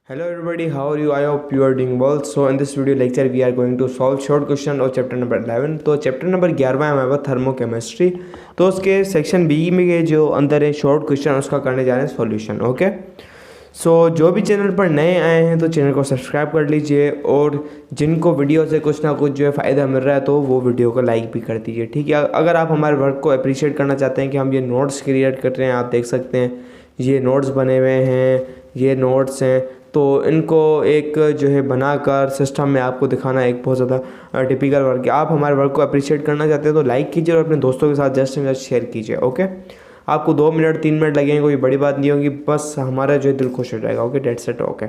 Hello everybody, how are you? I hope you are doing well. So in this video lecture we are going to solve short question of chapter number 11. तो chapter number 11 है हमारे पास thermochemistry. तो उसके section B में के जो अंदर है शॉर्ट क्वेश्चन उसका करने जा रहे हैं सॉल्यूशन। ओके, सो जो भी चैनल पर नए आए हैं तो चैनल को सब्सक्राइब कर लीजिए, और जिनको वीडियो से कुछ ना कुछ जो है फ़ायदा मिल रहा है तो वो वीडियो को लाइक भी कर दीजिए। ठीक है, अगर आप हमारे वर्क को अप्रिशिएट करना चाहते हैं कि हम ये नोट्स क्रिएट कर रहे हैं, आप देख सकते हैं ये नोट्स बने हुए हैं, ये नोट्स हैं, तो इनको एक जो है बनाकर सिस्टम में आपको दिखाना एक बहुत ज़्यादा टिपिकल वर्क है। आप हमारे वर्क को अप्रिशिएट करना चाहते हैं तो लाइक कीजिए और अपने दोस्तों के साथ जस्ट शेयर कीजिए। ओके, आपको 2 मिनट 3 मिनट लगेंगे, कोई बड़ी बात नहीं होगी, बस हमारा जो है दिल खुश हो जाएगा। Okay, that's it. Okay,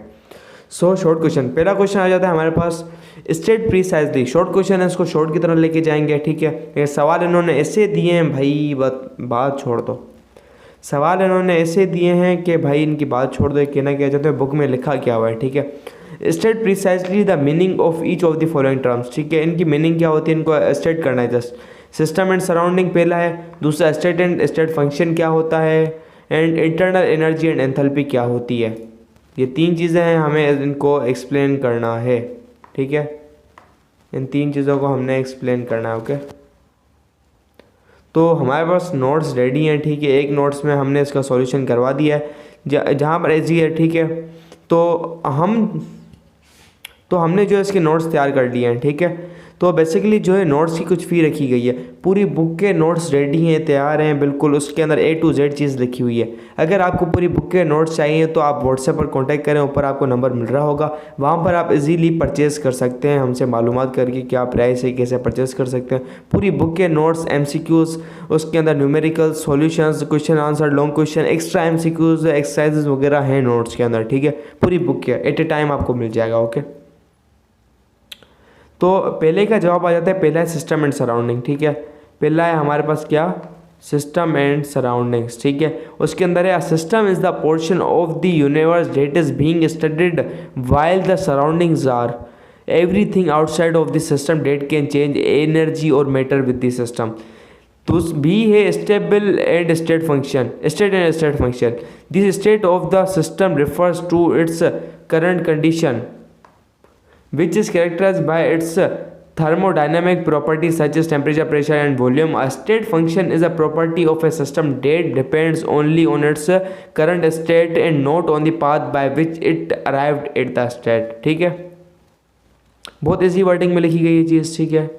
so short question, पहला क्वेश्चन आ जाता है हमारे पास स्टेट प्रीसाइजली। शॉर्ट क्वेश्चन है, इसको शॉर्ट की तरह लेके जाएंगे। ठीक है, ये सवाल इन्होंने ऐसे दिए हैं भाई, बात छोड़ दो। सवाल इन्होंने ऐसे दिए हैं कि भाई इनकी बात छोड़ दो, कहना क्या चाहते हैं, बुक में लिखा क्या हुआ है। ठीक है, state precisely the meaning of each of the following terms. ठीक है, इनकी मीनिंग क्या होती है इनको स्टेट करना है। जस्ट सिस्टम एंड सराउंडिंग पहला है, दूसरा स्टेट एंड स्टेट फंक्शन क्या होता है, and internal energy and enthalpy क्या होती है। ये 3 चीज़ें हैं, हमें इनको एक्सप्लेन करना है। ठीक है, इन 3 चीज़ों को हमने एक्सप्लेन करना है। ओके, तो हमारे पास नोट्स रेडी हैं। ठीक है, एक नोट्स में हमने इसका सॉल्यूशन करवा दिया है जहाँ पर ऐसी है। ठीक है, तो हमने जो इसके नोट्स तैयार कर लिए हैं। ठीक है, तो बेसिकली जो है नोट्स की कुछ फ़ी रखी गई है, पूरी बुक के नोट्स रेडी हैं, तैयार हैं बिल्कुल, उसके अंदर A to Z चीज़ लिखी हुई है। अगर आपको पूरी बुक के नोट्स चाहिए तो आप व्हाट्सएप पर कांटेक्ट करें, ऊपर आपको नंबर मिल रहा होगा, वहाँ पर आप इजीली परचेज़ कर सकते हैं हमसे मालूमात करके क्या प्राइस है, कैसे परचेज़ कर सकते हैं। पूरी बुक के नोट्स, MCQs, उसके अंदर numerical solutions, question answer, long question, extra MCQs, exercises वगैरह हैं नोट्स के अंदर। ठीक है, पूरी बुक के एट ए टाइम आपको मिल जाएगा। ओके, तो पहले का जवाब आ जाता है, पहला है सिस्टम एंड सराउंडिंग। ठीक है, पहला है हमारे पास क्या, सिस्टम एंड सराउंडिंग्स। ठीक है, उसके अंदर है system is the portion of the universe that is being studied while the surroundings are everything outside of the system that can change energy और मैटर विद द सिस्टम। तो B है stable and state function, state and state function. This state of the system refers to its current condition which is characterized by its thermodynamic properties such as temperature, pressure and volume. A state function is a property of a system that depends only on its current state and not on the path by which it arrived at the state. ठीक है, बहुत easy wording में लिखी गई है चीज़। ठीक है,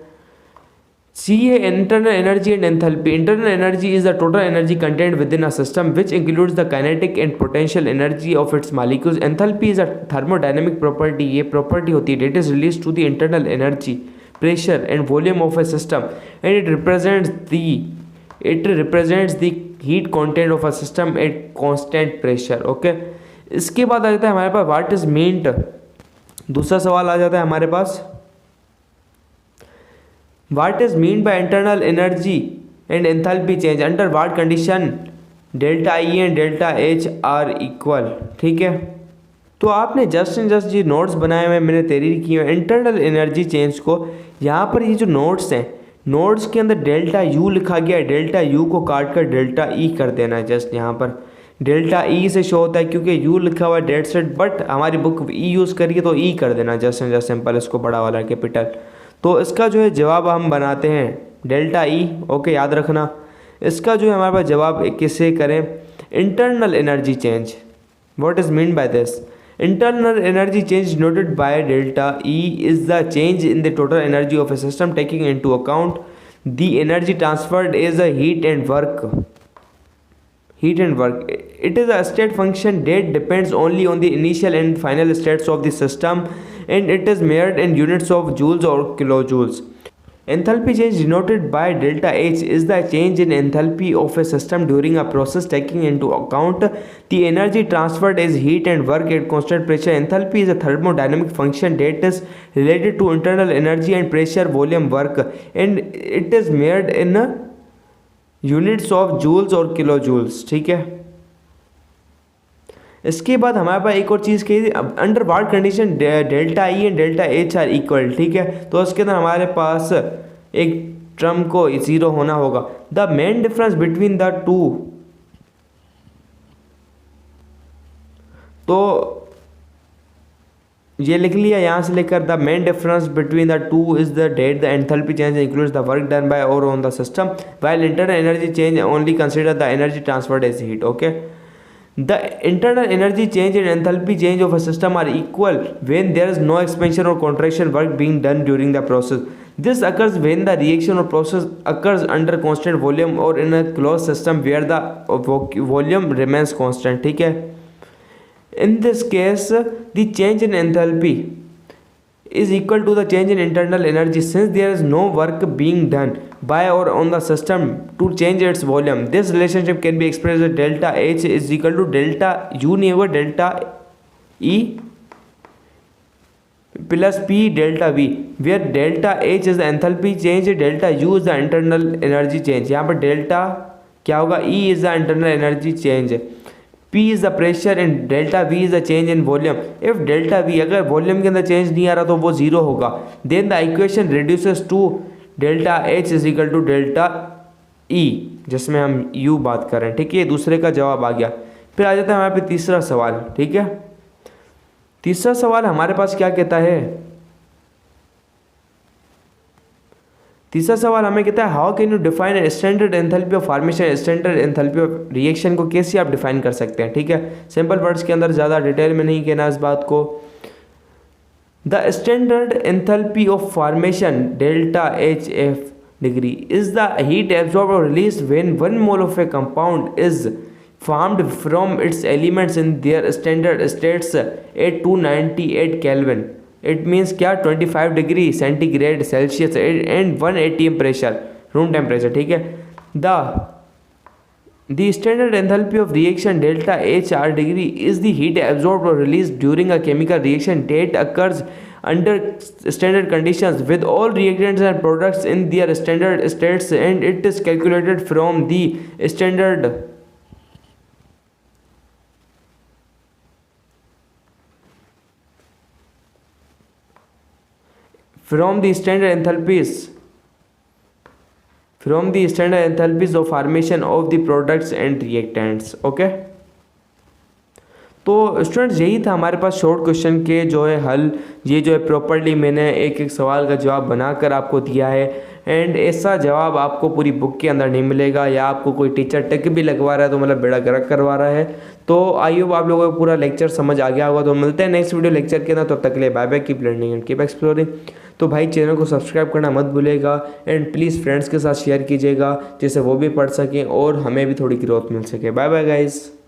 C है internal energy and enthalpy. Internal energy is the total energy content with in a system which includes the kinetic and potential energy of its molecules. Enthalpy is a thermodynamic property, ये property होती है that is related to the internal energy, pressure and volume of a system and it represents the heat content of a system at constant pressure. Okay, इसके बाद आ जाता है हमारे पास what is meant. दूसरा सवाल आ जाता है हमारे पास, what is mean by internal energy and enthalpy change under what condition delta E and delta H are equal। ठीक है, तो आपने जस्ट एंड जस्ट ये नोट्स बनाए हुए मैंने तैयारी की है इंटरनल एनर्जी चेंज को। यहाँ पर ये जो नोट्स हैं, नोट्स के अंदर डेल्टा U लिखा गया है, डेल्टा U को काट कर डेल्टा E कर देना है। जस्ट यहाँ पर डेल्टा E से शो होता है क्योंकि U लिखा हुआ है डेट सेट, बट हमारी बुक E यूज़ करिए तो E कर देना जस्ट एंड जस्ट सिंपल, इसको बड़ा वाला कैपिटल। तो इसका जो है जवाब हम बनाते हैं डेल्टा E। ओके, याद रखना, इसका जो है हमारे पास जवाब किससे करें, internal energy change. What is mean by this, internal energy change noted by delta E is the change in the total energy of a system taking into account the energy transferred as a heat and work. It is a state function that depends only on the initial and final states of the system, and it is measured in units of joules or kilojoules. Enthalpy change denoted by delta H is the change in enthalpy of a system during a process taking into account the energy transferred as heat and work at constant pressure. Enthalpy is a thermodynamic function that is related to internal energy and pressure, volume, work, and it is measured in units of joules और kilo joules. ठीक है, इसके बाद हमारे पास एक और चीज़ कही, under what condition delta E and delta H are equal. ठीक है, तो इसके अंदर हमारे पास एक टर्म को 0 होना होगा। The main difference between the two, तो ये लिख लिया यहाँ से लेकर the main difference between the two is the that the enthalpy change includes the work done by or on the system while internal energy change only consider the energy transferred as heat. Okay, the internal energy change and enthalpy change of a system are equal when there is no expansion or contraction work being done during the process. This occurs when the reaction or process occurs under constant volume or in a closed system where the volume remains constant. ठीक है, in this case the change in enthalpy is equal to the change in internal energy since there is no work being done by or on the system to change its volume. This relationship can be expressed as delta H is equal to delta U नहीं होगा delta E plus P delta V, where delta H is the enthalpy change, delta U is the internal energy change. यहाँ पर delta क्या होगा, E is the internal energy change, P is the pressure and delta V is the change in volume. If delta V अगर volume के अंदर change नहीं आ रहा तो वो जीरो होगा. Then the equation reduces to delta H is equal to delta E जिसमें हम U बात कर रहे हैं. ठीक है, दूसरे का जवाब आ गया. फिर आ जाता है हमारे पे तीसरा सवाल. ठीक है, तीसरा सवाल हमारे पास क्या कहता है, तीसरा सवाल हमें कहता है how can you define standard enthalpy of formation. Standard enthalpy of reaction को कैसे आप डिफाइन कर सकते हैं. ठीक है, सिंपल वर्ड्स के अंदर ज़्यादा डिटेल में नहीं कहना इस बात को. The standard enthalpy of formation delta H F degree is the heat absorb or release when 1 mole of a compound is formed from its elements in their standard states at 298 Kelvin. It means क्या 25 degree centigrade Celsius and 1 atm pressure room temperature. ठीक है, the standard enthalpy of reaction delta HR degree is the heat absorbed or released during a chemical reaction that occurs under standard conditions with all reactants and products in their standard states, and it is calculated from the standard enthalpies of formation of the products and reactants. Okay, तो students यही था हमारे पास short question के जो है हल. ये जो है प्रॉपर्ली मैंने एक एक सवाल का जवाब बनाकर आपको दिया है, एंड ऐसा जवाब आपको पूरी बुक के अंदर नहीं मिलेगा, या आपको कोई टीचर टिक भी लगवा रहा है तो मतलब बेड़ा गर्क करवा रहा है. तो आई होप आप लोगों को पूरा लेक्चर समझ आ गया होगा. तो मिलते हैं नेक्स्ट वीडियो लेक्चर के अंदर, तब तक के लिए bye bye, keep learning and keep exploring. तो भाई चैनल को सब्सक्राइब करना मत भूलेगा, एंड प्लीज़ फ्रेंड्स के साथ शेयर कीजिएगा जिससे वो भी पढ़ सकें और हमें भी थोड़ी ग्रोथ मिल सके. Bye bye guys.